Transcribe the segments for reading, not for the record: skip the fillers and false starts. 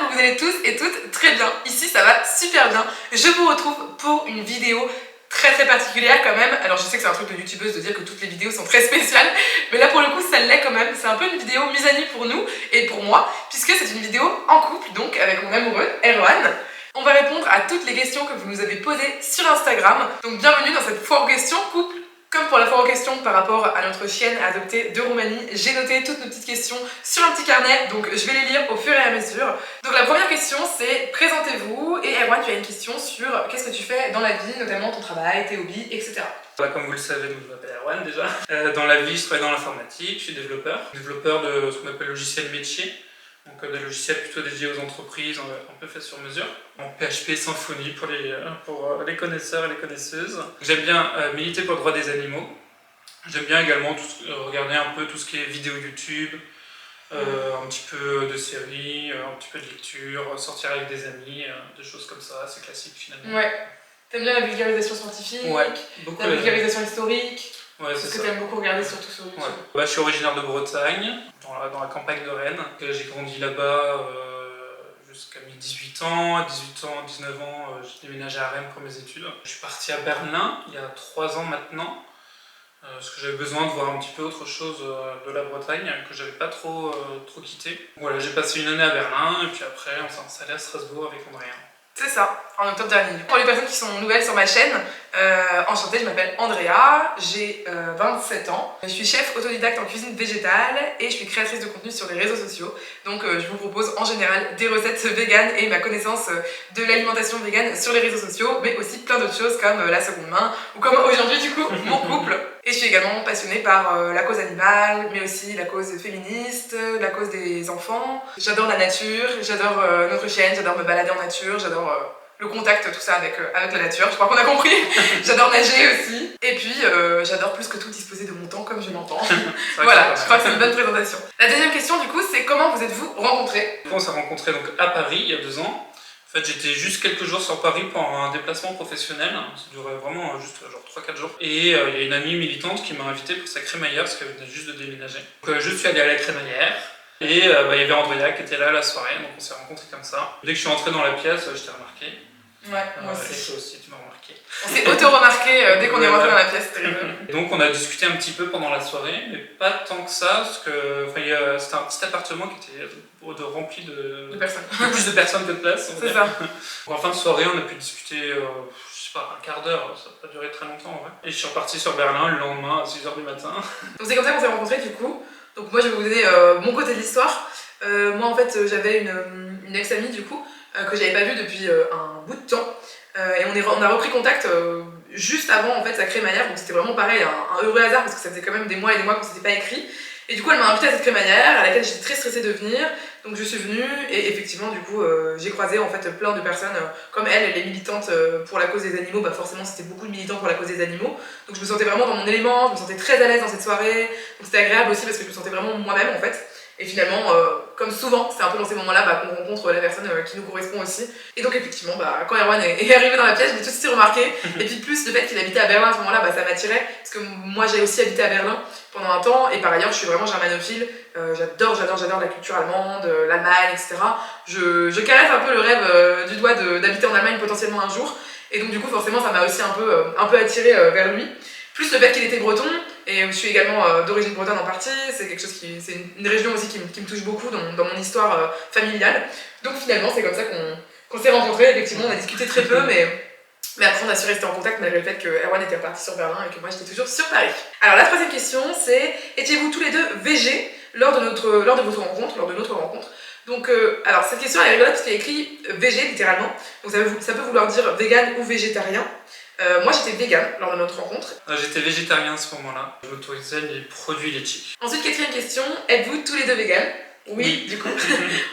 que vous allez tous et toutes très bien. Ici ça va super bien. Je vous retrouve pour une vidéo très particulière quand même. Alors je sais que c'est un truc de youtubeuse de dire que toutes les vidéos sont très spéciales, mais là pour le coup ça l'est quand même. C'est un peu une vidéo mise à nu pour nous et pour moi, puisque c'est une vidéo en couple, donc avec mon amoureux, Erwan. On va répondre à toutes les questions que vous nous avez posées sur Instagram. Donc bienvenue dans cette foire aux questions couple. Comme pour la foire aux questions par rapport à notre chienne adoptée de Roumanie, j'ai noté toutes nos petites questions sur un petit carnet, donc je vais les lire au fur et à mesure. Donc la première question c'est présentez-vous, et Erwan, tu as une question sur qu'est-ce que tu fais dans la vie, notamment ton travail, tes hobbies, etc. Comme vous le savez, je m'appelle Erwan déjà. Dans la vie, je travaille dans l'informatique, je suis développeur de ce qu'on appelle logiciel métier. Donc des logiciels plutôt dédiés aux entreprises, un peu fait sur mesure. En PHP Symfony pour les connaisseurs et les connaisseuses. J'aime bien militer pour le droit des animaux. J'aime bien également regarder un peu tout ce qui est vidéo YouTube, un petit peu de séries, un petit peu de lecture, sortir avec des amis, des choses comme ça, c'est classique finalement. Ouais. T'aimes bien la vulgarisation scientifique, beaucoup la vulgarisation historique. Ouais, c'est ce que t'aimes beaucoup regarder surtout sur YouTube. Je suis originaire de Bretagne, dans la campagne de Rennes. J'ai grandi là-bas jusqu'à mes 18 ans. À 19 ans, j'ai déménagé à Rennes pour mes études. Je suis parti à Berlin il y a 3 ans maintenant, parce que j'avais besoin de voir un petit peu autre chose de la Bretagne, que j'avais pas trop quitté. Voilà, j'ai passé une année à Berlin, et puis après on s'est installé à Strasbourg avec Andrea. C'est ça, en octobre dernier. Pour les personnes qui sont nouvelles sur ma chaîne, enchantée, je m'appelle Andrea, j'ai 27 ans. Je suis chef autodidacte en cuisine végétale et je suis créatrice de contenu sur les réseaux sociaux. Donc je vous propose en général des recettes véganes et ma connaissance de l'alimentation végane sur les réseaux sociaux, mais aussi plein d'autres choses comme la seconde main ou comme aujourd'hui du coup mon couple. Et je suis également passionnée par la cause animale, mais aussi la cause féministe, la cause des enfants. J'adore la nature, j'adore notre chienne, j'adore me balader en nature, j'adore le contact, tout ça avec la nature. Je crois qu'on a compris. J'adore nager aussi. Et puis, j'adore plus que tout disposer de mon temps comme je l'entends. Voilà, je crois que c'est une bonne présentation. La deuxième question, du coup, c'est comment vous êtes-vous rencontrés? On s'est rencontrés donc à Paris il y a 2 ans. En fait, j'étais juste quelques jours sur Paris pour un déplacement professionnel. Ça durait vraiment juste genre 3-4 jours. Et il y a une amie militante qui m'a invité pour sa crémaillère parce qu'elle venait juste de déménager. Donc je suis allé à la crémaillère. Et il y avait Andrea qui était là à la soirée, donc on s'est rencontrés comme ça. Dès que je suis rentré dans la pièce, je t'ai remarqué. Ouais, moi aussi. Et toi aussi, tu m'as remarqué. On s'est auto-remarqué dès qu'on est rentré dans la pièce, c'était rigolo. Donc on a discuté un petit peu pendant la soirée, mais pas tant que ça, parce que c'était un petit appartement qui était rempli de personnes. Plus de personnes que de place. C'est ça. En fin de soirée, on a pu discuter, je sais pas, un quart d'heure, ça n'a pas duré très longtemps en vrai. Et je suis reparti sur Berlin le lendemain à 6h du matin. Donc c'est comme ça qu'on s'est rencontrés du coup. Donc moi je vais vous donner mon côté de l'histoire. Moi en fait j'avais une ex-amie du coup que j'avais pas vue depuis un bout de temps. Et on a repris contact juste avant en fait sa crémaillère, donc c'était vraiment pareil, un heureux hasard parce que ça faisait quand même des mois et des mois qu'on s'était pas écrit. Et du coup elle m'a invitée à cette crémaillère à laquelle j'étais très stressée de venir, donc je suis venue et effectivement du coup j'ai croisé en fait plein de personnes comme elle est militante pour la cause des animaux, bah forcément c'était beaucoup de militants pour la cause des animaux, donc je me sentais vraiment dans mon élément, je me sentais très à l'aise dans cette soirée, donc c'était agréable aussi parce que je me sentais vraiment moi-même en fait. Et finalement, comme souvent, c'est un peu dans ces moments-là qu'on rencontre la personne qui nous correspond aussi. Et donc effectivement, quand Erwan est arrivé dans la pièce, je l'ai tout de suite remarqué. Et puis plus le fait qu'il habitait à Berlin à ce moment-là, ça m'attirait. Parce que moi j'ai aussi habité à Berlin pendant un temps. Et par ailleurs, je suis vraiment germanophile. J'adore la culture allemande, l'Allemagne, etc. Je caresse un peu le rêve du doigt d'habiter en Allemagne potentiellement un jour. Et donc du coup, forcément, ça m'a aussi un peu attirée vers lui. Plus le fait qu'il était breton, et je suis également d'origine bretonne en partie, c'est quelque chose c'est une région aussi qui me touche beaucoup dans mon histoire familiale. Donc finalement c'est comme ça qu'on s'est rencontrés, effectivement on a discuté très peu, mais après on a su rester en contact malgré le fait que Erwan était reparti sur Berlin et que moi j'étais toujours sur Paris. Alors la troisième question c'est, étiez-vous tous les deux végés lors de notre rencontre? Donc alors cette question elle est rigolote parce qu'il y a écrit végé littéralement, donc ça peut vouloir dire vegan ou végétarien. Moi j'étais végane lors de notre rencontre. J'étais végétarien à ce moment-là. Je m'autorisais les produits laitiers. Ensuite, quatrième question, êtes-vous tous les deux véganes? Oui, du coup.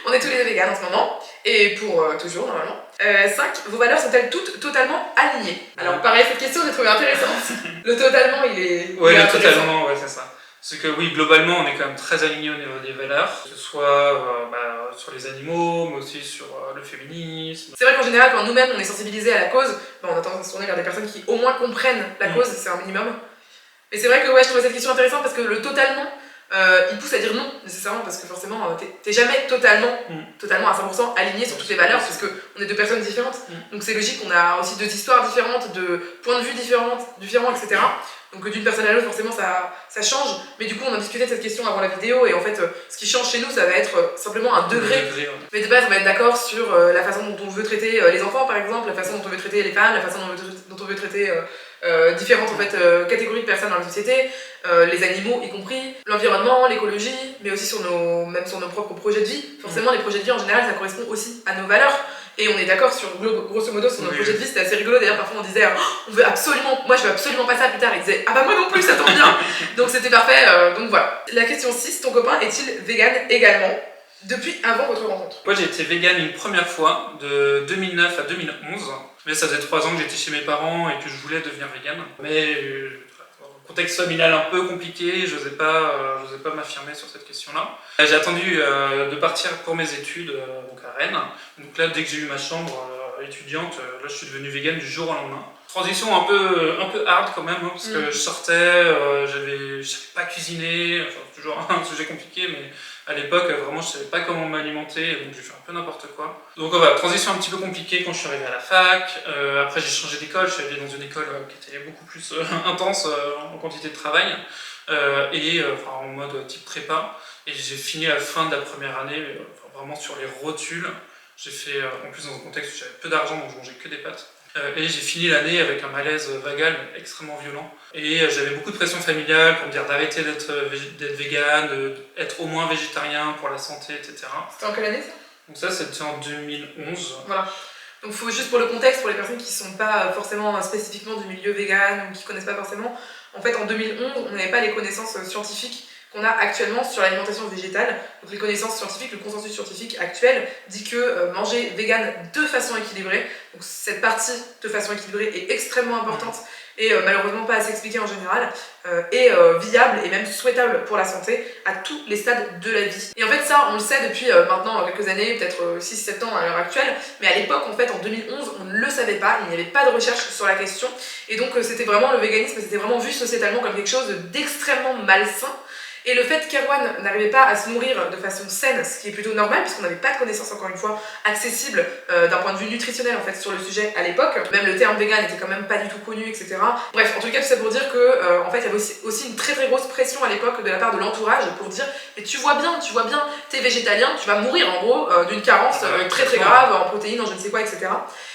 On est tous les deux véganes en ce moment. Et pour toujours, normalement. 5. Vos valeurs sont-elles toutes totalement alignées? Alors pareil, cette question j'ai trouvé intéressante. Le totalement, il est... Ouais, le totalement, ouais, c'est ça. C'est que oui, globalement, on est quand même très alignés au niveau des valeurs, que ce soit sur les animaux, mais aussi sur le féminisme. C'est vrai qu'en général, quand nous-mêmes on est sensibilisés à la cause, on a tendance à se tourner vers des personnes qui au moins comprennent la cause, c'est un minimum. Mais c'est vrai que ouais, je trouvais cette question intéressante parce que le totalement, il pousse à dire non nécessairement parce que forcément t'es jamais totalement à 100% aligné sur toutes les valeurs parce qu'on est deux personnes différentes. Donc c'est logique qu'on a aussi deux histoires différentes, deux points de vue différents, etc. Donc d'une personne à l'autre forcément ça change, mais du coup on a discuté de cette question avant la vidéo et en fait ce qui change chez nous ça va être simplement un degré. Mais de base on va être d'accord sur la façon dont on veut traiter les enfants par exemple, la façon dont on veut traiter les femmes, la façon dont on veut traiter différentes en fait, catégories de personnes dans la société, les animaux y compris, l'environnement, l'écologie, mais aussi même sur nos propres projets de vie. Forcément les projets de vie en général ça correspond aussi à nos valeurs. Et on est d'accord sur, grosso modo, sur nos projets de vie, c'était assez rigolo. D'ailleurs, parfois on disait, je veux absolument pas ça plus tard. Ils disaient, ah bah moi non plus, ça tombe bien. Donc c'était parfait. Donc voilà. La question 6, ton copain est-il vegan également depuis avant votre rencontre? Moi j'ai été vegan une première fois, de 2009 à 2011. Mais ça faisait 3 ans que j'étais chez mes parents et que je voulais devenir vegan. Mais contexte familial un peu compliqué, je n'osais pas m'affirmer sur cette question-là. J'ai attendu de partir pour mes études donc à Rennes. Donc là, dès que j'ai eu ma chambre étudiante, là je suis devenu vegan du jour au lendemain. Transition un peu hard quand même, parce que je sortais, je savais pas cuisiner, enfin toujours un sujet compliqué, mais à l'époque vraiment je savais pas comment m'alimenter, donc j'ai fait un peu n'importe quoi. Donc voilà, transition un petit peu compliquée quand je suis arrivé à la fac. Après j'ai changé d'école, je suis allé dans une école qui était beaucoup plus intense en quantité de travail, en mode type prépa. Et j'ai fini à la fin de la première année, vraiment sur les rotules. J'ai fait, en plus dans un contexte où j'avais peu d'argent, donc je mangeais que des pâtes. Et j'ai fini l'année avec un malaise vagal extrêmement violent. Et j'avais beaucoup de pression familiale pour me dire d'arrêter d'être vegan, d'être au moins végétarien pour la santé, etc. C'était en quelle année ça? Donc ça c'était en 2011. Voilà. Donc faut juste pour le contexte, pour les personnes qui ne sont pas forcément spécifiquement du milieu vegan ou qui ne connaissent pas forcément, en fait en 2011 on n'avait pas les connaissances scientifiques qu'on a actuellement sur l'alimentation végétale. Donc les connaissances scientifiques, le consensus scientifique actuel dit que manger vegan de façon équilibrée, donc cette partie de façon équilibrée est extrêmement importante et malheureusement pas assez expliquée en général, est viable et même souhaitable pour la santé à tous les stades de la vie. Et en fait ça on le sait depuis maintenant quelques années, peut-être 6-7 ans à l'heure actuelle, mais à l'époque en fait en 2011 on ne le savait pas, il n'y avait pas de recherche sur la question et donc c'était vraiment le véganisme, c'était vraiment vu sociétalement comme quelque chose d'extrêmement malsain. Et le fait qu'Erwan n'arrivait pas à se nourrir de façon saine, ce qui est plutôt normal puisqu'on n'avait pas de connaissances encore une fois accessibles d'un point de vue nutritionnel en fait sur le sujet à l'époque. Même le terme vegan n'était quand même pas du tout connu, etc. Bref, en tout cas tout ça pour dire que en fait il y avait aussi une très grosse pression à l'époque de la part de l'entourage pour dire mais tu vois bien, t'es végétalien, tu vas mourir en gros d'une carence très grave en protéines, en je ne sais quoi, etc.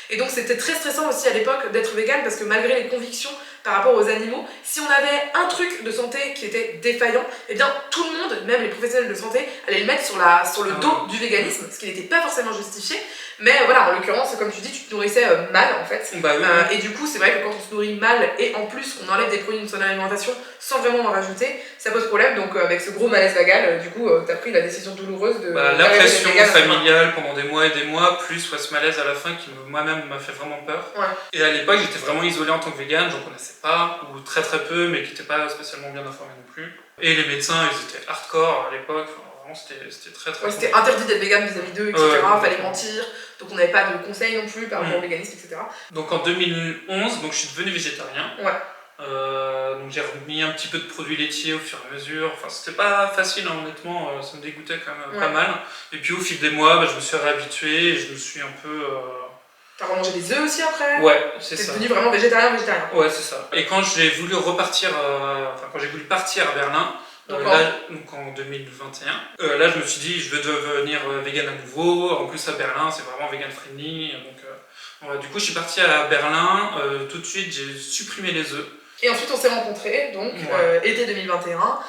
Et donc c'était très stressant aussi à l'époque d'être vegan parce que malgré les convictions par rapport aux animaux, si on avait un truc de santé qui était défaillant, eh bien tout le monde, même les professionnels de santé, allaient le mettre sur le dos du véganisme, ce qui n'était pas forcément justifié. Mais voilà, en l'occurrence, comme tu dis, tu te nourrissais mal en fait. Bah oui. Et du coup, c'est vrai que quand on se nourrit mal et en plus on enlève des produits de son alimentation sans vraiment en rajouter, ça pose problème. Donc avec ce gros malaise vagal, du coup, t'as pris la décision douloureuse de... la pression familiale pendant des mois et des mois, plus ce malaise à la fin qui moi-même m'a fait vraiment peur. Ouais. Et à l'époque, j'étais vraiment isolé en tant que vegan, j'en connaissais pas, ou très peu, mais qui n'étaient pas spécialement bien informés non plus. Et les médecins, ils étaient hardcore à l'époque. C'était très ouais, c'était interdit d'être vegan vis-à-vis d'eux, etc. Fallait mentir, donc on n'avait pas de conseils non plus par rapport au véganisme, etc. Donc en 2011, donc je suis devenu végétarien. Ouais. Donc j'ai remis un petit peu de produits laitiers au fur et à mesure. Enfin, c'était pas facile, hein, honnêtement, ça me dégoûtait quand même pas mal. Et puis au fil des mois, je me suis réhabitué et je me suis un peu. T'as remangé des œufs aussi après? Ouais, c'est ça. T'es devenu vraiment végétarien. Ouais, c'est ça. Et quand j'ai voulu quand j'ai voulu partir à Berlin, donc en 2021, là je me suis dit je veux devenir vegan à nouveau. En plus à Berlin c'est vraiment vegan friendly. Donc du coup je suis parti à Berlin, tout de suite j'ai supprimé les œufs. Et ensuite on s'est rencontrés, donc été 2021.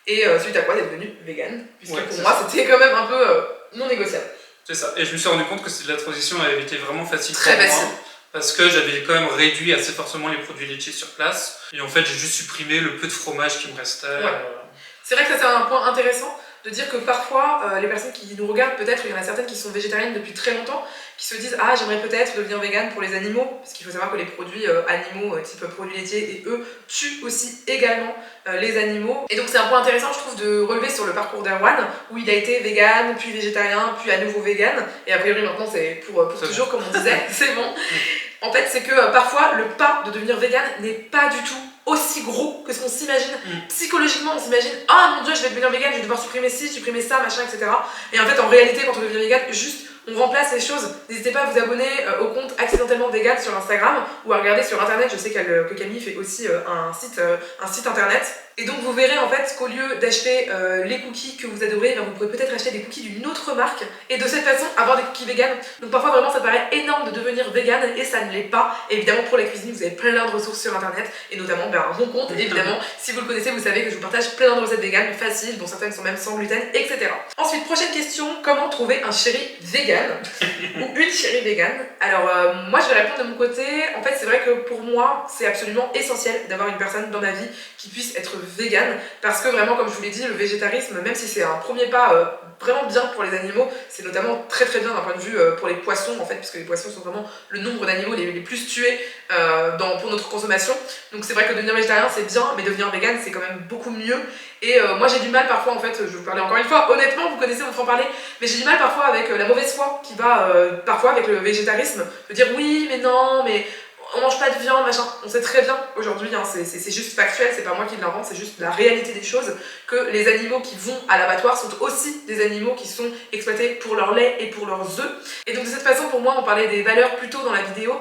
Et suite à quoi t'es devenu vegan. Puisque pour moi c'était quand même un peu non négociable. C'est ça. Et je me suis rendu compte que la transition avait été vraiment facile pour moi. Parce que j'avais quand même réduit assez fortement les produits laitiers sur place. Et en fait j'ai juste supprimé le peu de fromage qui me restait. Ouais. C'est vrai que ça c'est un point intéressant de dire que parfois les personnes qui nous regardent, peut-être il y en a certaines qui sont végétariennes depuis très longtemps, qui se disent ah j'aimerais peut-être devenir vegan pour les animaux, parce qu'il faut savoir que les produits animaux type produits laitiers et eux tuent aussi également les animaux. Et donc c'est un point intéressant je trouve de relever sur le parcours d'Erwan où il a été vegan, puis végétarien, puis à nouveau vegan, et a priori maintenant c'est pour toujours comme on disait, c'est bon. En fait c'est que parfois le pas de devenir vegan n'est pas du tout aussi gros que ce qu'on s'imagine. Psychologiquement, on s'imagine « Ah mon dieu, je vais devenir vegan, je vais devoir supprimer ci, supprimer ça, machin, etc. » Et en fait, en réalité, quand on devient vegan, juste on remplace les choses. N'hésitez pas à vous abonner au compte Accidentellement Vegan sur Instagram ou à regarder sur internet. Je sais que Camille fait aussi un site internet. Et donc vous verrez en fait qu'au lieu d'acheter les cookies que vous adorez, vous pourrez peut-être acheter des cookies d'une autre marque et de cette façon avoir des cookies vegan. Donc parfois vraiment ça paraît énorme de devenir vegan et ça ne l'est pas. Et évidemment pour la cuisine vous avez plein de ressources sur internet et notamment mon compte évidemment. Si vous le connaissez vous savez que je vous partage plein de recettes vegan faciles dont certaines sont même sans gluten, etc. Ensuite prochaine question, comment trouver un chéri vegan ou une chérie vegan? Alors moi je vais répondre de mon côté. En fait c'est vrai que pour moi c'est absolument essentiel d'avoir une personne dans ma vie qui puisse être vegan parce que vraiment comme je vous l'ai dit le végétarisme même si c'est un premier pas vraiment bien pour les animaux, c'est notamment très très bien d'un point de vue pour les poissons en fait puisque les poissons sont vraiment le nombre d'animaux les plus tués pour notre consommation. Donc c'est vrai que devenir végétarien c'est bien mais devenir vegan c'est quand même beaucoup mieux. Et moi j'ai du mal parfois en fait, je vais vous parler encore une fois, honnêtement vous connaissez mon franc-parler, mais j'ai du mal parfois avec la mauvaise foi qui va parfois avec le végétarisme, de dire oui mais non mais on mange pas de viande machin. On sait très bien aujourd'hui, hein, c'est juste factuel, c'est pas moi qui l'invente, c'est juste la réalité des choses, que les animaux qui vont à l'abattoir sont aussi des animaux qui sont exploités pour leur lait et pour leurs œufs. Et donc de cette façon pour moi on parlait des valeurs plus tôt dans la vidéo,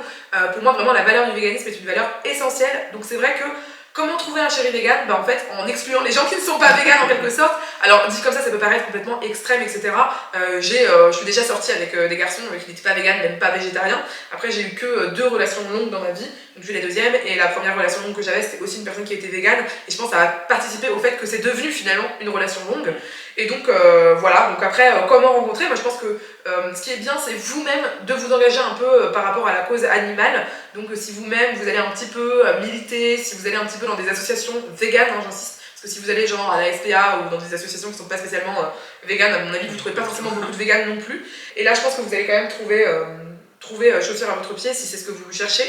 pour moi vraiment la valeur du véganisme est une valeur essentielle. Donc c'est vrai que comment trouver un chéri vegan? En fait, en excluant les gens qui ne sont pas véganes en quelque sorte. Alors, dit comme ça peut paraître complètement extrême, etc. Je suis déjà sortie avec des garçons qui n'étaient pas véganes, même pas végétariens. Après, j'ai eu que 2 relations longues dans ma vie. Donc, j'ai la deuxième. Et la première relation longue que j'avais, c'était aussi une personne qui était végane. Et je pense que ça a participé au fait que c'est devenu finalement une relation longue. Et donc, voilà. Donc après, comment rencontrer? Moi, je pense que ce qui est bien, c'est vous-même de vous engager un peu par rapport à la cause animale. Donc, si vous-même, vous allez un petit peu militer, si vous allez un petit peu dans des associations véganes, hein, j'insiste, parce que si vous allez genre à la SPA ou dans des associations qui ne sont pas spécialement véganes, à mon avis, vous ne trouvez pas forcément beaucoup de véganes non plus. Et là, je pense que vous allez quand même trouver chaussure à votre pied si c'est ce que vous cherchez.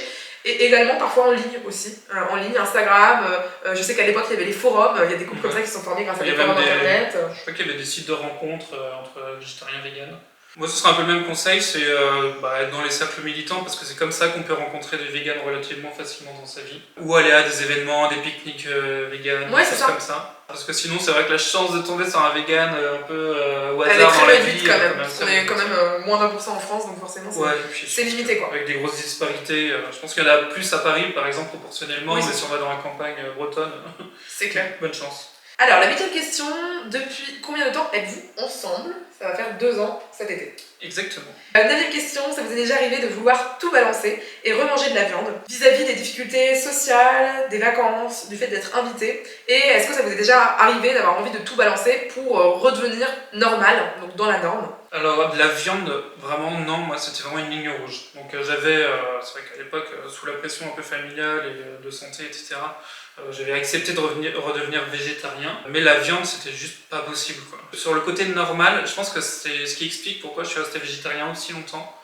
Et également parfois en ligne aussi, en ligne, Instagram, je sais qu'à l'époque il y avait les forums, il y a des couples comme ça qui sont formés grâce à des forums internet. Je crois qu'il y avait des sites de rencontres entre végétariens et véganes. Moi ce serait un peu le même conseil, c'est être dans les cercles militants parce que c'est comme ça qu'on peut rencontrer des véganes relativement facilement dans sa vie. Ou aller à des événements, des pique-niques véganes, des choses comme ça. Parce que sinon c'est vrai que la chance de tomber sur un vegan un peu au hasard dans la vie... quand même. On est quand même moins d'1% en France donc forcément c'est limité quoi. Avec des grosses disparités, je pense qu'il y en a plus à Paris par exemple proportionnellement, mais si on va dans la campagne bretonne, c'est clair. Bonne chance. Alors, la 8e question, depuis combien de temps êtes-vous ensemble? Ça va faire 2 ans cet été. Exactement. 9e question, ça vous est déjà arrivé de vouloir tout balancer et remanger de la viande vis-à-vis des difficultés sociales, des vacances, du fait d'être invité? Et est-ce que ça vous est déjà arrivé d'avoir envie de tout balancer pour redevenir normal, donc dans la norme? Alors de la viande, vraiment non, moi c'était vraiment une ligne rouge. Donc j'avais, c'est vrai qu'à l'époque, sous la pression un peu familiale et de santé, etc., j'avais accepté de redevenir végétarien, mais la viande c'était juste pas possible quoi. Sur le côté normal, je pense que c'est ce qui explique pourquoi je suis resté végétarien aussi longtemps,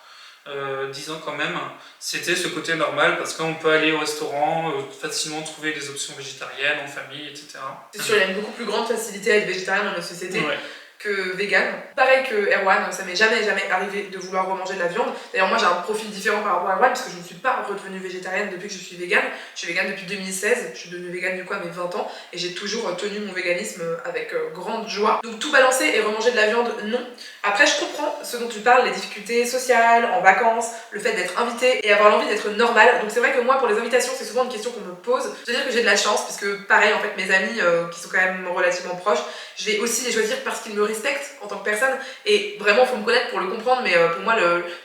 10 ans quand même, c'était ce côté normal parce qu'on peut aller au restaurant, facilement trouver des options végétariennes en famille, etc. C'est sûr, il y a une beaucoup plus grande facilité à être végétarien dans notre société. Ouais. Que vegan. Pareil que Erwan, ça m'est jamais arrivé de vouloir remanger de la viande. D'ailleurs moi j'ai un profil différent par rapport à Erwan parce que je ne suis pas redevenue végétarienne depuis que je suis végane. Je suis végane depuis 2016, je suis devenue végane du coup à mes 20 ans et j'ai toujours tenu mon véganisme avec grande joie. Donc tout balancer et remanger de la viande, non. Après je comprends ce dont tu parles, les difficultés sociales, en vacances, le fait d'être invité et avoir l'envie d'être normal. Donc c'est vrai que moi pour les invitations c'est souvent une question qu'on me pose. Je veux dire que j'ai de la chance parce que pareil en fait mes amis qui sont quand même relativement proches, je vais aussi les choisir parce qu'ils me respectent en tant que personne et vraiment il faut me connaître pour le comprendre mais pour moi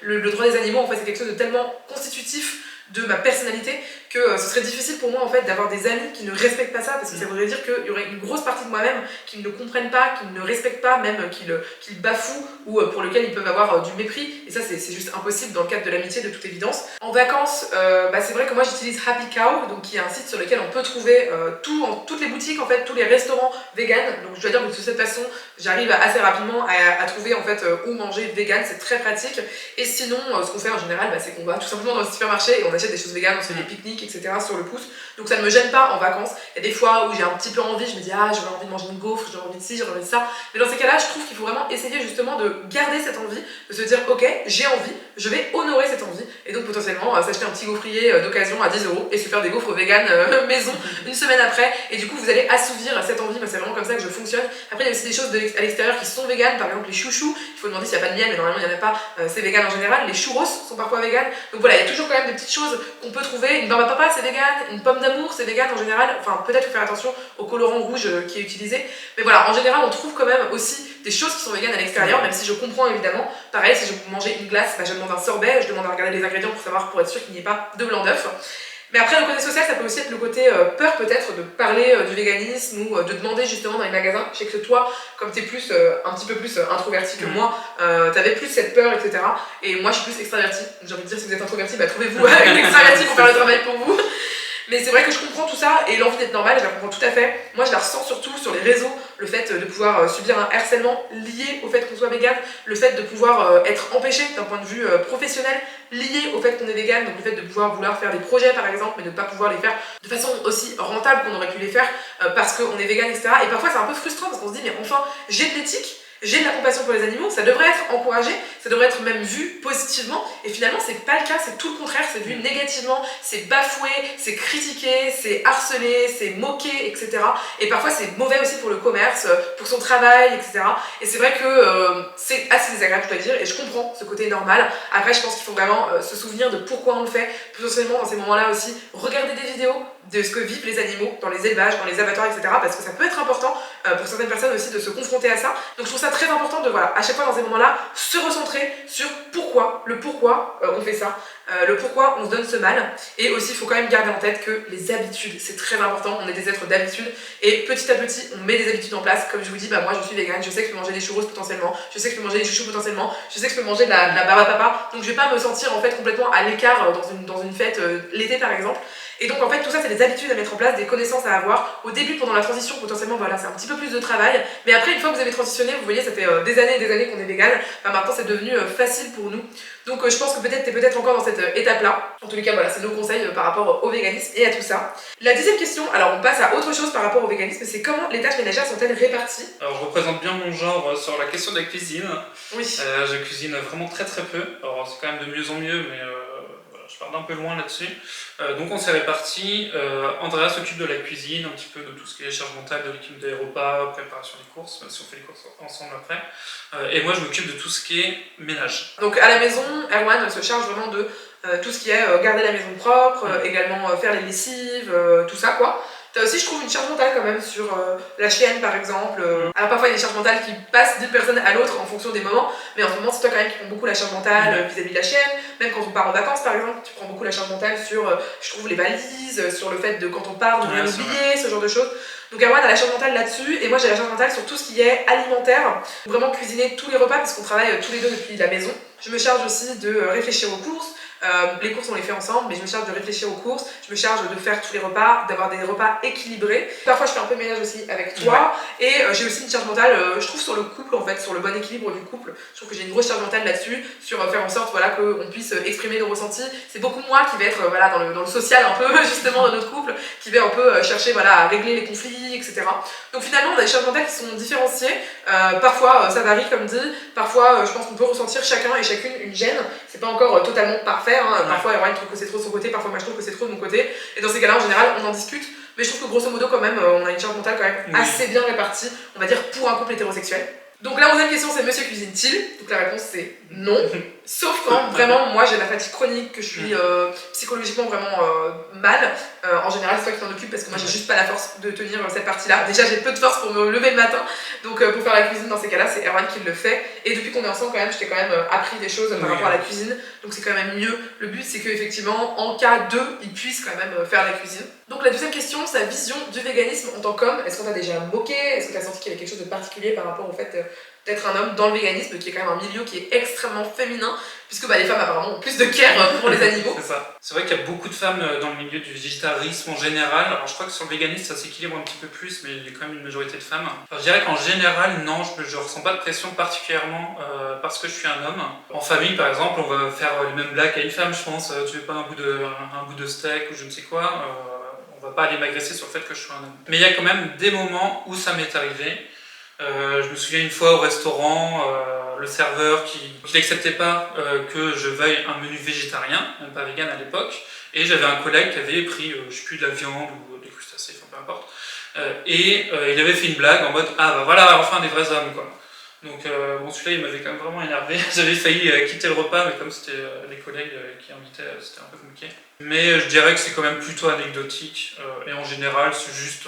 le droit des animaux en fait c'est quelque chose de tellement constitutif de ma personnalité que ce serait difficile pour moi en fait d'avoir des amis qui ne respectent pas ça parce que ça voudrait dire qu'il y aurait une grosse partie de moi-même qui ne comprennent pas, qui ne respectent pas, même qui bafouent ou pour lequel ils peuvent avoir du mépris et ça c'est juste impossible dans le cadre de l'amitié de toute évidence. En vacances, c'est vrai que moi j'utilise Happy Cow donc qui est un site sur lequel on peut trouver toutes les boutiques en fait, tous les restaurants véganes donc je dois dire que de cette façon j'arrive assez rapidement à trouver en fait où manger vegan, c'est très pratique et sinon ce qu'on fait en général c'est qu'on va tout simplement dans le supermarché et on achète des choses véganes, on se fait des pique-niques glycémique, etc. sur le pouce. Donc ça ne me gêne pas en vacances. Il y a des fois où j'ai un petit peu envie, je me dis ah j'aurais envie de manger une gaufre, j'aurais envie de ci, j'aurais envie de ça. Mais dans ces cas-là, je trouve qu'il faut vraiment essayer justement de garder cette envie, de se dire ok, j'ai envie, je vais honorer cette envie. Et donc potentiellement s'acheter un petit gaufrier d'occasion à 10 € et se faire des gaufres vegan maison une semaine après. Et du coup vous allez assouvir cette envie, c'est vraiment comme ça que je fonctionne. Après il y a aussi des choses à l'extérieur qui sont véganes, par exemple les chouchous, il faut demander s'il n'y a pas de miel, mais normalement il n'y en a pas, c'est vegan en général. Les churros sont parfois véganes. Donc voilà, il y a toujours quand même des petites choses qu'on peut trouver. Une barbe à papa c'est vegan, une pomme d'amour c'est vegan en général. Enfin peut-être faut faire attention au colorant rouge qui est utilisé. Mais voilà, en général on trouve quand même aussi des choses qui sont véganes à l'extérieur, même si je comprends évidemment. Pareil, si je veux manger une glace, je demande un sorbet, je demande à regarder les ingrédients pour être sûr qu'il n'y ait pas de blanc d'œuf. Mais après, le côté social, ça peut aussi être le côté peur peut-être de parler du véganisme ou de demander justement dans les magasins. Je sais que toi, comme t'es plus, un petit peu plus introverti que moi, t'avais plus cette peur, etc. Et moi, je suis plus extravertie. J'ai envie de dire, si vous êtes introverti, trouvez-vous une extravertie pour faire le travail pour vous. Mais c'est vrai que je comprends tout ça et l'envie d'être normale, je la comprends tout à fait. Moi, je la ressens surtout sur les réseaux, le fait de pouvoir subir un harcèlement lié au fait qu'on soit vegan, le fait de pouvoir être empêché d'un point de vue professionnel lié au fait qu'on est vegan, donc le fait de pouvoir vouloir faire des projets par exemple, mais de ne pas pouvoir les faire de façon aussi rentable qu'on aurait pu les faire parce qu'on est vegan, etc. Et parfois, c'est un peu frustrant parce qu'on se dit, mais enfin, j'ai de l'éthique. J'ai de la compassion pour les animaux, ça devrait être encouragé, ça devrait être même vu positivement, et finalement c'est pas le cas, c'est tout le contraire, c'est vu négativement, c'est bafoué, c'est critiqué, c'est harcelé, c'est moqué, etc. Et parfois c'est mauvais aussi pour le commerce, pour son travail, etc. Et c'est vrai que c'est assez désagréable, je dois dire, et je comprends ce côté normal. Après je pense qu'il faut vraiment se souvenir de pourquoi on le fait, potentiellement dans ces moments-là aussi, regarder des vidéos de ce que vivent les animaux dans les élevages, dans les abattoirs, etc. Parce que ça peut être important pour certaines personnes aussi de se confronter à ça. Donc je trouve ça très important de, voilà, à chaque fois dans ces moments-là, se recentrer sur pourquoi, le pourquoi on fait ça, le pourquoi on se donne ce mal. Et aussi, il faut quand même garder en tête que les habitudes, c'est très important, on est des êtres d'habitude. Et petit à petit, on met des habitudes en place. Comme je vous dis, moi je suis végane, je sais que je peux manger des churros potentiellement, je sais que je peux manger des chouchous potentiellement, je sais que je peux manger de la barbe à papa. Donc je vais pas me sentir en fait complètement à l'écart dans une fête l'été par exemple. Et donc en fait tout ça c'est des habitudes à mettre en place, des connaissances à avoir. Au début pendant la transition potentiellement voilà c'est un petit peu plus de travail, mais après une fois que vous avez transitionné, vous voyez ça fait des années et des années qu'on est vegan, maintenant c'est devenu facile pour nous. Donc je pense que peut-être t'es peut-être encore dans cette étape là. En tous les cas voilà c'est nos conseils par rapport au véganisme et à tout ça. La deuxième question, alors on passe à autre chose par rapport au véganisme, c'est comment les tâches ménagères sont-elles réparties? Alors je représente bien mon genre sur la question de la cuisine. Oui. Je cuisine vraiment très très peu, alors c'est quand même de mieux en mieux mais je pars d'un peu loin là-dessus. Donc on s'est répartis. Andrea s'occupe de la cuisine, un petit peu de tout ce qui est charge mentale, de l'équipe des repas, préparation des courses, même si on fait les courses ensemble après. Et moi je m'occupe de tout ce qui est ménage. Donc à la maison, Erwan se charge vraiment de tout ce qui est garder la maison propre, également faire les lessives, tout ça quoi. T'as aussi, je trouve, une charge mentale quand même sur la chienne par exemple. Alors parfois il y a des charges mentales qui passent d'une personne à l'autre en fonction des moments, mais en ce moment c'est toi quand même qui prends beaucoup la charge mentale vis-à-vis de la chienne. Même quand on part en vacances par exemple, tu prends beaucoup la charge mentale sur, je trouve, les valises, sur le fait de quand on part, de rien oublier, ce genre de choses. Donc Erwan a la charge mentale là-dessus, et moi j'ai la charge mentale sur tout ce qui est alimentaire, vraiment cuisiner tous les repas parce qu'on travaille tous les deux depuis la maison. Je me charge aussi de réfléchir aux courses. Les courses on les fait ensemble, mais je me charge de réfléchir aux courses, je me charge de faire tous les repas, d'avoir des repas équilibrés. Parfois je fais un peu de ménage aussi avec toi, et j'ai aussi une charge mentale, je trouve, sur le couple en fait, sur le bon équilibre du couple. Je trouve que j'ai une grosse charge mentale là-dessus, sur faire en sorte voilà, qu'on puisse exprimer nos ressentis. C'est beaucoup moi qui vais être voilà, dans le social un peu, justement dans notre couple, qui vais un peu chercher voilà, à régler les conflits, etc. Donc finalement on a des charges mentales qui sont différenciées, parfois ça varie comme dit, parfois je pense qu'on peut ressentir chacun et chacune une gêne, c'est pas encore totalement parfait. Parfois Erwan trouve que c'est trop de son côté, parfois moi je trouve que c'est trop de mon côté, et dans ces cas-là en général on en discute, mais je trouve que grosso modo quand même on a une charge mentale quand même assez bien répartie, on va dire, pour un couple hétérosexuel. Donc la 11e question c'est monsieur cuisine-t-il? Donc la réponse c'est non, sauf quand vraiment moi j'ai de la fatigue chronique, que je suis psychologiquement vraiment mal. En général c'est toi qui t'en occupes parce que moi j'ai juste pas la force de tenir cette partie là. Déjà j'ai peu de force pour me lever le matin, donc pour faire la cuisine dans ces cas là c'est Erwan qui le fait. Et depuis qu'on est ensemble quand même je t'ai quand même appris des choses par rapport à la cuisine, donc c'est quand même mieux. Le but c'est qu'effectivement en cas de il puisse quand même faire la cuisine. Donc la deuxième question, sa vision du véganisme en tant qu'homme. Est-ce qu'on t'a déjà moqué? Est-ce que t'as senti qu'il y avait quelque chose de particulier par rapport au fait d'être un homme dans le véganisme, qui est quand même un milieu qui est extrêmement féminin, puisque les femmes apparemment ont plus de care pour les animaux. C'est ça. C'est vrai qu'il y a beaucoup de femmes dans le milieu du végétarisme en général. Alors je crois que sur le véganisme ça s'équilibre un petit peu plus, mais il y a quand même une majorité de femmes. Alors, je dirais qu'en général, non, je ressens pas de pression particulièrement parce que je suis un homme. En famille par exemple, on va faire les mêmes blagues à une femme, je pense. Tu veux pas un bout de steak ou je ne sais quoi, on va pas aller m'agresser sur le fait que je suis un homme. Mais il y a quand même des moments où ça m'est arrivé. Je me souviens une fois au restaurant, le serveur qui n'acceptait pas que je veuille un menu végétarien, même pas vegan à l'époque, et j'avais un collègue qui avait pris, je sais plus, de la viande ou des crustacés, enfin peu importe, et il avait fait une blague en mode « Ah bah voilà, enfin des vrais hommes quoi ». Donc bon, celui-là il m'avait quand même vraiment énervé, j'avais failli quitter le repas, mais comme c'était les collègues qui invitaient, c'était un peu compliqué. Mais je dirais que c'est quand même plutôt anecdotique, et en général c'est juste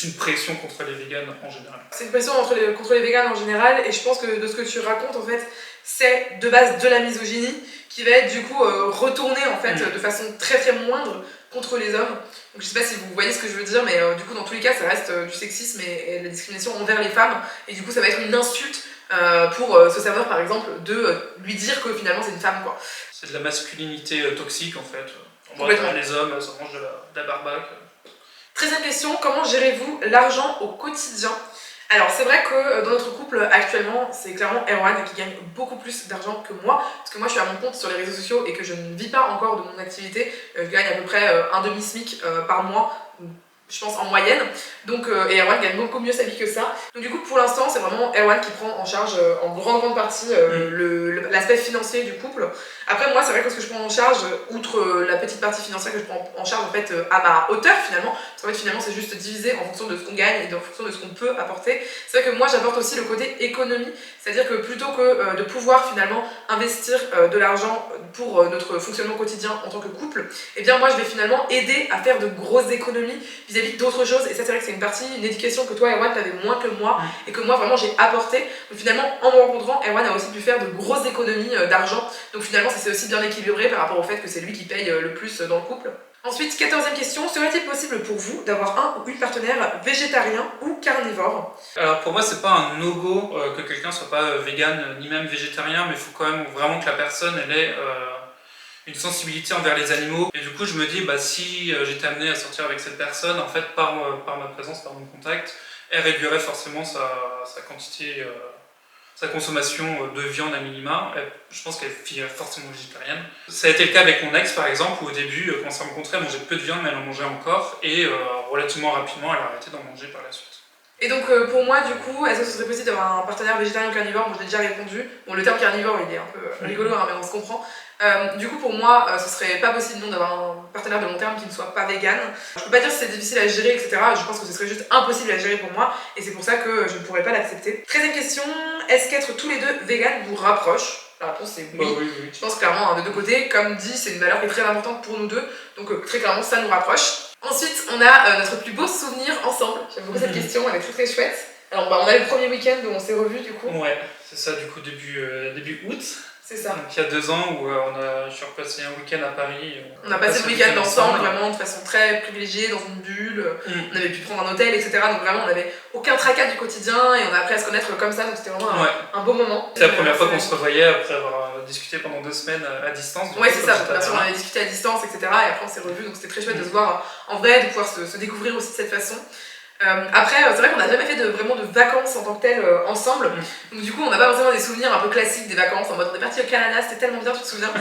une pression contre les véganes en général. C'est une pression contre les véganes en général, et je pense que de ce que tu racontes, en fait, c'est de base de la misogynie qui va être du coup retournée en fait de façon très très moindre contre les hommes. Donc je sais pas si vous voyez ce que je veux dire, mais du coup dans tous les cas ça reste du sexisme et de la discrimination envers les femmes, et du coup ça va être une insulte pour ce serveur par exemple de lui dire que finalement c'est une femme quoi. C'est de la masculinité toxique en fait. Complètement. Les hommes ça mange de la barbaque. 13e question, comment gérez-vous l'argent au quotidien? Alors c'est vrai que dans notre couple actuellement, c'est clairement Erwan qui gagne beaucoup plus d'argent que moi, parce que moi je suis à mon compte sur les réseaux sociaux et que je ne vis pas encore de mon activité. Je gagne à peu près un demi-SMIC par mois, je pense en moyenne, donc, et Erwan gagne beaucoup mieux sa vie que ça. Donc du coup pour l'instant c'est vraiment Erwan qui prend en charge en grande partie l'aspect financier du couple. Après moi c'est vrai que ce que je prends en charge, outre la petite partie financière que je prends en charge en fait à ma hauteur finalement, parce qu'en fait finalement c'est juste divisé en fonction de ce qu'on gagne et en fonction de ce qu'on peut apporter. C'est vrai que moi j'apporte aussi le côté économie, c'est-à-dire que plutôt que de pouvoir finalement investir de l'argent pour notre fonctionnement quotidien en tant que couple, et bien moi je vais finalement aider à faire de grosses économies vis-à-vis d'autres choses, et ça c'est vrai que c'est une éducation que toi Erwan t'avais moins que moi et que moi vraiment j'ai apporté. Donc finalement en me rencontrant, Erwan a aussi pu faire de grosses économies d'argent, donc finalement c'est aussi bien équilibré par rapport au fait que c'est lui qui paye le plus dans le couple. Ensuite, 14e question, serait-il possible pour vous d'avoir un ou une partenaire végétarien ou carnivore? Alors pour moi c'est pas un no-go que quelqu'un soit pas vegan ni même végétarien, mais il faut quand même vraiment que la personne elle ait une sensibilité envers les animaux. Et du coup je me dis si j'étais amené à sortir avec cette personne, en fait par ma présence, par mon contact, elle réduirait forcément sa quantité, sa consommation de viande à minima. Je pense qu'elle finirait forcément végétarienne. Ça a été le cas avec mon ex par exemple, où au début quand on s'est rencontrés elle mangeait peu de viande mais elle en mangeait encore, et relativement rapidement elle a arrêté d'en manger par la suite. Et donc pour moi du coup, est-ce que ce serait possible d'avoir un partenaire végétarien ou carnivore? Bon je l'ai déjà répondu, bon le terme carnivore il est un peu rigolo mais on se comprend. Du coup pour moi ce serait pas possible non d'avoir un partenaire de long terme qui ne soit pas vegan. Je peux pas dire si c'est difficile à gérer etc, je pense que ce serait juste impossible à gérer pour moi et c'est pour ça que je ne pourrais pas l'accepter. 13e question, est-ce qu'être tous les deux vegan vous rapproche? La réponse c'est oui. Oui. Je pense clairement de deux côtés, comme dit c'est une valeur qui est très importante pour nous deux, donc très clairement ça nous rapproche. Ensuite, on a notre plus beau souvenir ensemble. J'aime beaucoup cette question, elle est très très chouette. Alors, on a le premier week-end où on s'est revus du coup. Ouais, c'est ça, du coup, début août. C'est ça. Donc, il y a 2 ans où je suis repassé un week-end à Paris. On a passé le week-end ensemble, vraiment de façon très privilégiée, dans une bulle. On avait pu prendre un hôtel, etc. Donc, vraiment, on n'avait aucun tracas du quotidien et on a appris à se connaître comme ça. Donc, c'était vraiment un beau moment. C'est la première fois qu'on se revoyait après avoir discuté pendant 2 semaines à distance. Ouais, c'est ça. Bien sûr, on avait discuté à distance, etc. Et après, on s'est revus. Donc, c'était très chouette de se voir en vrai, de pouvoir se découvrir aussi de cette façon. Après, c'est vrai qu'on n'a jamais fait vraiment de vacances en tant que telles ensemble. Donc du coup, on n'a pas forcément des souvenirs un peu classiques des vacances, en mode on est parti au Canada, c'était tellement bien, tu te souviens.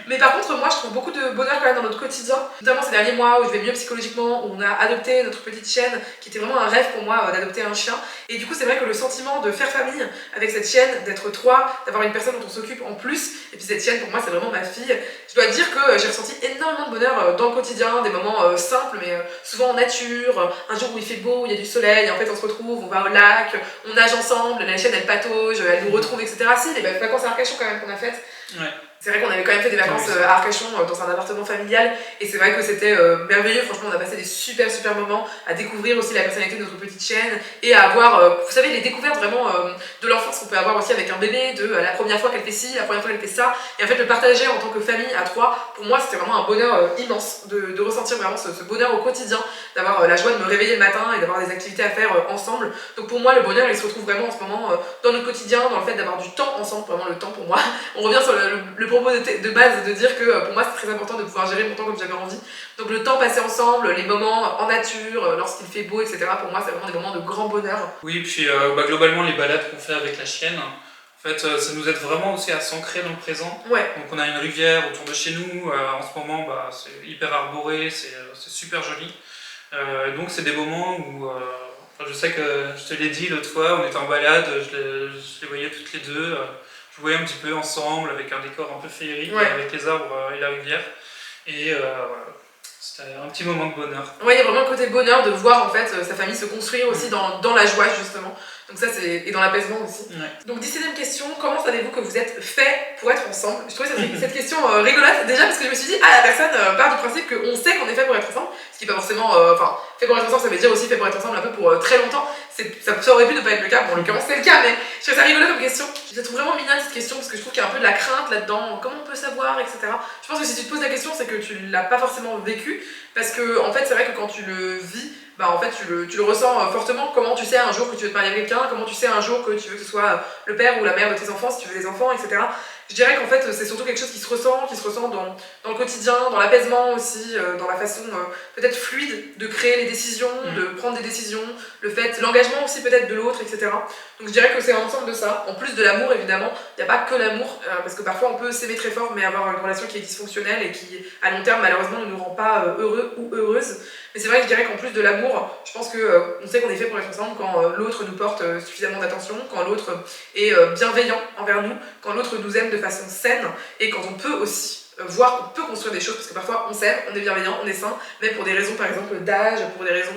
Mais par contre, moi, je trouve beaucoup de bonheur quand même dans notre quotidien, notamment ces derniers mois où je vais mieux psychologiquement, où on a adopté notre petite chienne, qui était vraiment un rêve pour moi d'adopter un chien. Et du coup, c'est vrai que le sentiment de faire famille avec cette chienne, d'être 3, d'avoir une personne dont on s'occupe en plus, et puis cette chienne, pour moi, c'est vraiment ma fille. Je dois dire que j'ai ressenti énormément de bonheur dans le quotidien, des moments simples, mais souvent en nature, un jour où il fait beau, il y a du soleil, et en fait on se retrouve, on va au lac, on nage ensemble, la chienne elle patauge, elle nous retrouve, etc. Si, les vacances à Arcachon quand même qu'on a faites. Ouais. C'est vrai qu'on avait quand même fait des vacances Oui, à Arcachon dans un appartement familial et c'est vrai que c'était merveilleux. Franchement, on a passé des super moments à découvrir aussi la personnalité de notre petite chienne et à avoir, vous savez, les découvertes vraiment de l'enfance qu'on peut avoir aussi avec un bébé, de la première fois qu'elle fait ci, la première fois qu'elle fait ça. Et en fait, le partager en tant que famille à trois, pour moi, c'était vraiment un bonheur immense de ressentir vraiment ce bonheur au quotidien, d'avoir la joie de me réveiller le matin et d'avoir des activités à faire ensemble. Donc pour moi, le bonheur, il se retrouve vraiment en ce moment dans notre quotidien, dans le fait d'avoir du temps ensemble, vraiment le temps pour moi. On revient sur le propos de base de dire que pour moi c'est très important de pouvoir gérer mon temps comme j'avais envie. Donc le temps passé ensemble, les moments en nature, lorsqu'il fait beau, etc. Pour moi c'est vraiment des moments de grand bonheur. Oui, puis globalement les balades qu'on fait avec la chienne, en fait ça nous aide vraiment aussi à s'ancrer dans le présent. Ouais. Donc on a une rivière autour de chez nous, en ce moment c'est hyper arboré, c'est super joli. Donc c'est des moments où, je sais que je te l'ai dit l'autre fois, on était en balade, je les voyais toutes les deux. Je voyais un petit peu ensemble avec un décor un peu féerique, avec les arbres et la rivière. Et voilà, c'était un petit moment de bonheur. Ouais, il y a vraiment le côté bonheur de voir en fait sa famille se construire aussi dans la joie justement. Donc ça c'est, et dans l'apaisement aussi. Donc 17ème question, comment savez-vous que vous êtes fait pour être ensemble? Je trouvais cette question rigolote déjà parce que je me suis dit, la personne part du principe qu'on sait qu'on est fait pour être ensemble, ce qui n'est pas forcément, fait pour être ensemble ça veut dire aussi fait pour être ensemble un peu pour très longtemps. Ça aurait pu ne pas être le cas, bon en l'occurrence c'est le cas, mais je trouve ça rigolo comme question. Je la trouve vraiment mignonne cette question parce que je trouve qu'il y a un peu de la crainte là-dedans, comment on peut savoir, etc. Je pense que si tu te poses la question c'est que tu l'as pas forcément vécu, parce que en fait c'est vrai que quand tu le vis, en fait tu le ressens fortement. Comment tu sais un jour que tu veux te marier avec quelqu'un, comment tu sais un jour que tu veux que ce soit le père ou la mère de tes enfants, si tu veux des enfants, etc. Je dirais qu'en fait c'est surtout quelque chose qui se ressent dans le quotidien, dans l'apaisement aussi, dans la façon peut-être fluide de créer les décisions, de prendre des décisions, l'engagement aussi peut-être de l'autre, etc. Donc je dirais que c'est un ensemble de ça. En plus de l'amour évidemment, il n'y a pas que l'amour, parce que parfois on peut s'aimer très fort mais avoir une relation qui est dysfonctionnelle et qui à long terme malheureusement ne nous rend pas heureux ou heureuse. Mais c'est vrai que je dirais qu'en plus de l'amour, je pense qu'on sait qu'on est fait pour être ensemble quand l'autre nous porte suffisamment d'attention, quand l'autre est bienveillant envers nous, quand l'autre nous aime de façon saine et quand on peut aussi voir qu'on peut construire des choses, parce que parfois on s'aime, on est bienveillant, on est sain, mais pour des raisons par exemple d'âge, pour des raisons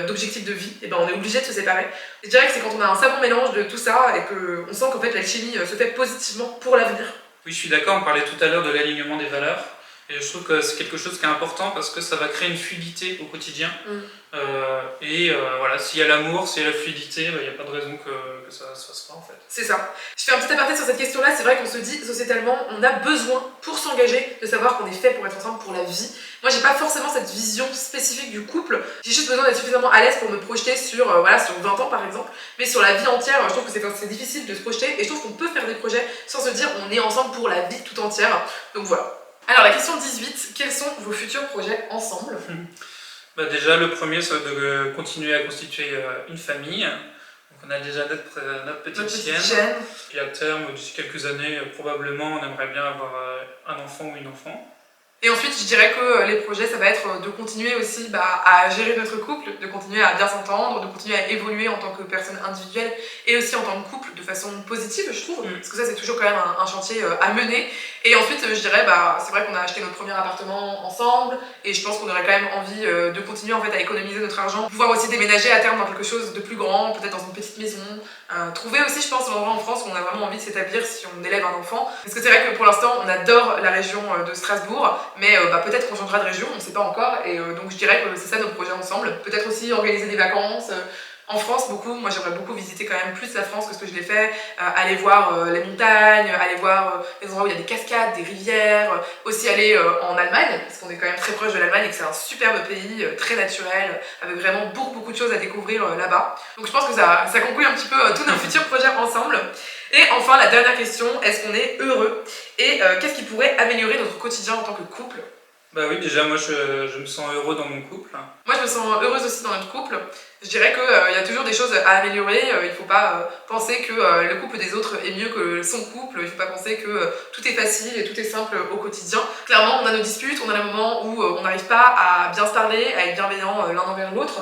d'objectifs de vie, et on est obligé de se séparer. Et je dirais que c'est quand on a un savant mélange de tout ça et qu'on sent qu'en fait l'alchimie se fait positivement pour l'avenir. Oui, je suis d'accord, on parlait tout à l'heure de l'alignement des valeurs. Et je trouve que c'est quelque chose qui est important parce que ça va créer une fluidité au quotidien. Voilà, s'il y a l'amour, s'il y a la fluidité, il n'y a pas de raison que ça se fasse pas en fait. C'est ça. Je fais un petit aparté sur cette question-là, c'est vrai qu'on se dit sociétalement, on a besoin pour s'engager de savoir qu'on est fait pour être ensemble pour la vie. Moi j'ai pas forcément cette vision spécifique du couple, j'ai juste besoin d'être suffisamment à l'aise pour me projeter sur 20 ans par exemple, mais sur la vie entière, je trouve que c'est difficile de se projeter et je trouve qu'on peut faire des projets sans se dire on est ensemble pour la vie tout entière. Donc voilà. Alors la question 18, quels sont vos futurs projets ensemble? Déjà le premier c'est de continuer à constituer une famille. Donc on a déjà notre petite chienne. Et à terme, d'ici quelques années, probablement on aimerait bien avoir un enfant ou une enfant. Et ensuite, je dirais que les projets, ça va être de continuer aussi à gérer notre couple, de continuer à bien s'entendre, de continuer à évoluer en tant que personne individuelle et aussi en tant que couple de façon positive, je trouve, parce que ça, c'est toujours quand même un chantier à mener. Et ensuite, je dirais, c'est vrai qu'on a acheté notre premier appartement ensemble et je pense qu'on aurait quand même envie de continuer en fait à économiser notre argent, pouvoir aussi déménager à terme dans quelque chose de plus grand, peut-être dans une petite maison, trouver aussi, je pense, un endroit en France où on a vraiment envie de s'établir si on élève un enfant. Parce que c'est vrai que pour l'instant, on adore la région de Strasbourg, mais peut-être qu'on changera de région, on ne sait pas encore, et donc je dirais que c'est ça notre projet ensemble. Peut-être aussi organiser des vacances en France, beaucoup. Moi j'aimerais beaucoup visiter quand même plus la France que ce que je l'ai fait, aller voir les montagnes, aller voir les endroits où il y a des cascades, des rivières, aussi aller en Allemagne, parce qu'on est quand même très proche de l'Allemagne et que c'est un superbe pays, très naturel, avec vraiment beaucoup de choses à découvrir là-bas. Donc je pense que ça conclut un petit peu tous nos futurs projets ensemble. Et enfin la dernière question, est-ce qu'on est heureux? Et qu'est-ce qui pourrait améliorer notre quotidien en tant que couple? Oui, déjà moi je me sens heureux dans mon couple. Moi je me sens heureuse aussi dans notre couple. Je dirais qu'il y a toujours des choses à améliorer, il ne faut pas penser que le couple des autres est mieux que son couple, il ne faut pas penser que tout est facile et tout est simple au quotidien. Clairement on a nos disputes, on a le moment où on n'arrive pas à bien se parler, à être bienveillant l'un envers l'autre,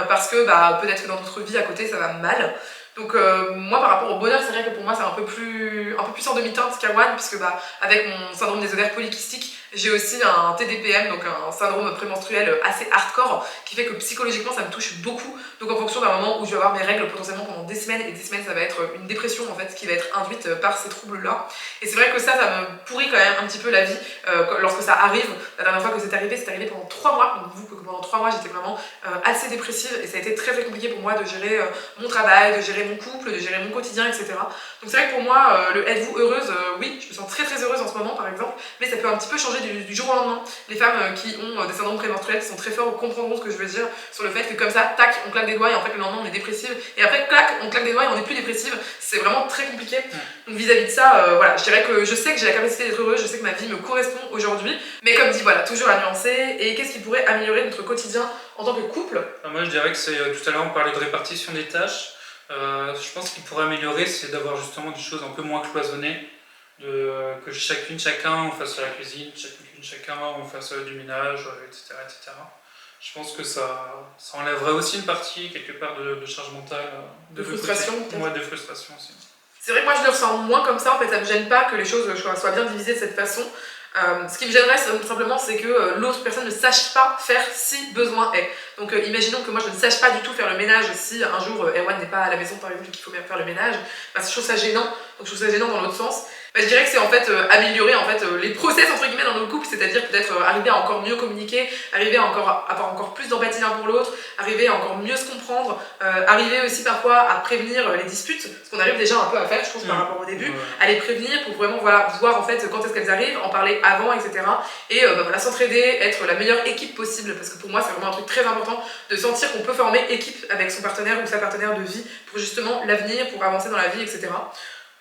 parce que peut-être que dans notre vie à côté ça va mal. Donc moi par rapport au bonheur, c'est vrai que pour moi c'est un peu plus en demi-teinte qu'Erwan, puisque avec mon syndrome des ovaires polykystiques, J'ai aussi un TDPM, donc un syndrome prémenstruel assez hardcore, qui fait que psychologiquement ça me touche beaucoup. Donc en fonction d'un moment où je vais avoir mes règles potentiellement pendant des semaines, et des semaines ça va être une dépression en fait qui va être induite par ces troubles-là. Et c'est vrai que ça me pourrit quand même un petit peu la vie lorsque ça arrive. La dernière fois que c'est arrivé pendant 3 mois. Donc vous que pendant 3 mois j'étais vraiment assez dépressive et ça a été très très compliqué pour moi de gérer mon travail, de gérer mon couple, de gérer mon quotidien, etc. Donc c'est vrai que pour moi, le êtes-vous heureuse, oui, je me sens très très heureuse en ce moment par exemple, mais ça peut un petit peu changer du jour au lendemain. Les femmes qui ont des syndromes prémenstruels, qui sont très forts, comprendront ce que je veux dire sur le fait que comme ça, tac, on claque des doigts et en fait le lendemain on est dépressive, et après clac, on claque des doigts et on n'est plus dépressive. C'est vraiment très compliqué. Donc vis-à-vis de ça, voilà, je dirais que je sais que j'ai la capacité d'être heureuse, je sais que ma vie me correspond aujourd'hui, mais comme dit, voilà, toujours à nuancer. Et qu'est-ce qui pourrait améliorer notre quotidien en tant que couple? Moi je dirais que c'est, tout à l'heure on parlait de répartition des tâches. Je pense qu'il pourrait améliorer, c'est d'avoir justement des choses un peu moins cloisonnées, que chacun on fasse la cuisine, chacun on fasse du ménage, etc., etc. Je pense que ça enlèverait aussi une partie quelque part de charge mentale, de frustration. Moi, de frustration aussi. C'est vrai que moi je le ressens moins comme ça, en fait ça me gêne pas que les choses soient bien divisées de cette façon. Ce qui me gênerait simplement c'est que l'autre personne ne sache pas faire si besoin est. Donc imaginons que moi je ne sache pas du tout faire le ménage si un jour Erwan n'est pas à la maison par exemple qu'il faut bien faire le ménage, bah, je trouve ça gênant, donc je trouve ça gênant dans l'autre sens. Bah, je dirais que c'est en fait améliorer en fait, les process entre guillemets dans nos couples, c'est-à-dire peut-être arriver à encore mieux communiquer, arriver à avoir encore plus d'empathie l'un pour l'autre, arriver à encore mieux se comprendre, arriver aussi parfois à prévenir les disputes, ce qu'on arrive déjà un peu à faire je trouve par rapport au début, à les prévenir pour vraiment voilà, voir en fait quand est-ce qu'elles arrivent, en parler avant, etc. Et bah, voilà, s'entraider, être la meilleure équipe possible, parce que pour moi c'est vraiment un truc très important de sentir qu'on peut former équipe avec son partenaire ou sa partenaire de vie pour justement l'avenir, pour avancer dans la vie, etc.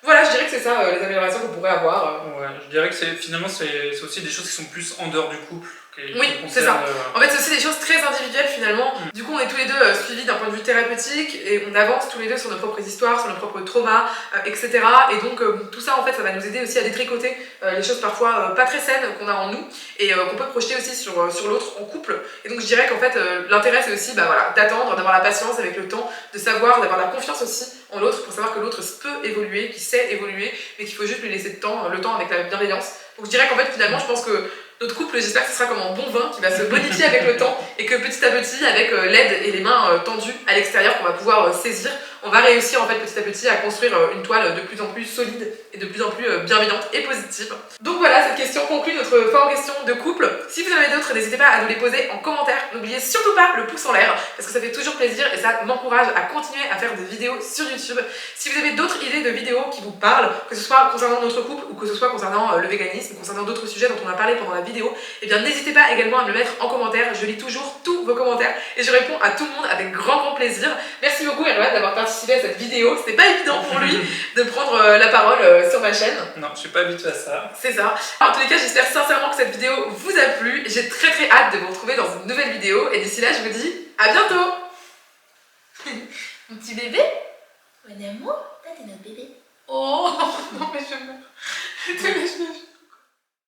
Voilà, je dirais que c'est ça les améliorations qu'on pourrait avoir. Ouais, je dirais que finalement c'est aussi des choses qui sont plus en dehors du couple. Oui, c'est ça. En fait, c'est aussi des choses très individuelles finalement. Du coup, on est tous les deux suivis d'un point de vue thérapeutique et on avance tous les deux sur nos propres histoires, sur nos propres traumas, etc. Et donc, tout ça, en fait, ça va nous aider aussi à détricoter les choses parfois pas très saines qu'on a en nous et qu'on peut projeter aussi sur l'autre en couple. Et donc, je dirais qu'en fait, l'intérêt, c'est aussi bah, voilà, d'attendre, d'avoir la patience avec le temps, de savoir, d'avoir la confiance aussi en l'autre pour savoir que l'autre peut évoluer, qu'il sait évoluer, mais qu'il faut juste lui laisser le temps avec la bienveillance. Donc, je dirais qu'en fait, finalement, je pense que notre couple, j'espère que ce sera comme un bon vin qui va se bonifier avec le temps et que petit à petit, avec l'aide et les mains tendues à l'extérieur qu'on va pouvoir saisir, on va réussir en fait petit à petit à construire une toile de plus en plus solide et de plus en plus bienveillante et positive. Donc voilà, cette question conclut notre forum question de couple. Si vous en avez d'autres, n'hésitez pas à nous les poser en commentaire. N'oubliez surtout pas le pouce en l'air parce que ça fait toujours plaisir et ça m'encourage à continuer à faire des vidéos sur YouTube. Si vous avez d'autres idées de vidéos qui vous parlent, que ce soit concernant notre couple ou que ce soit concernant le véganisme, concernant d'autres sujets dont on a parlé pendant la vidéo, eh bien n'hésitez pas également à me le mettre en commentaire. Je lis toujours tous vos commentaires et je réponds à tout le monde avec grand plaisir. Merci beaucoup Erwan d'avoir participé à cette vidéo. C'était pas évident pour lui de prendre la parole sur ma chaîne. Non, je suis pas habituée à ça. C'est ça. En tous les cas, j'espère sincèrement que cette vidéo vous a plu. J'ai très hâte de vous retrouver dans une nouvelle vidéo. Et d'ici là, je vous dis à bientôt. Mon petit bébé? Mon amour, toi t'es notre bébé. Oh non mais je meurs.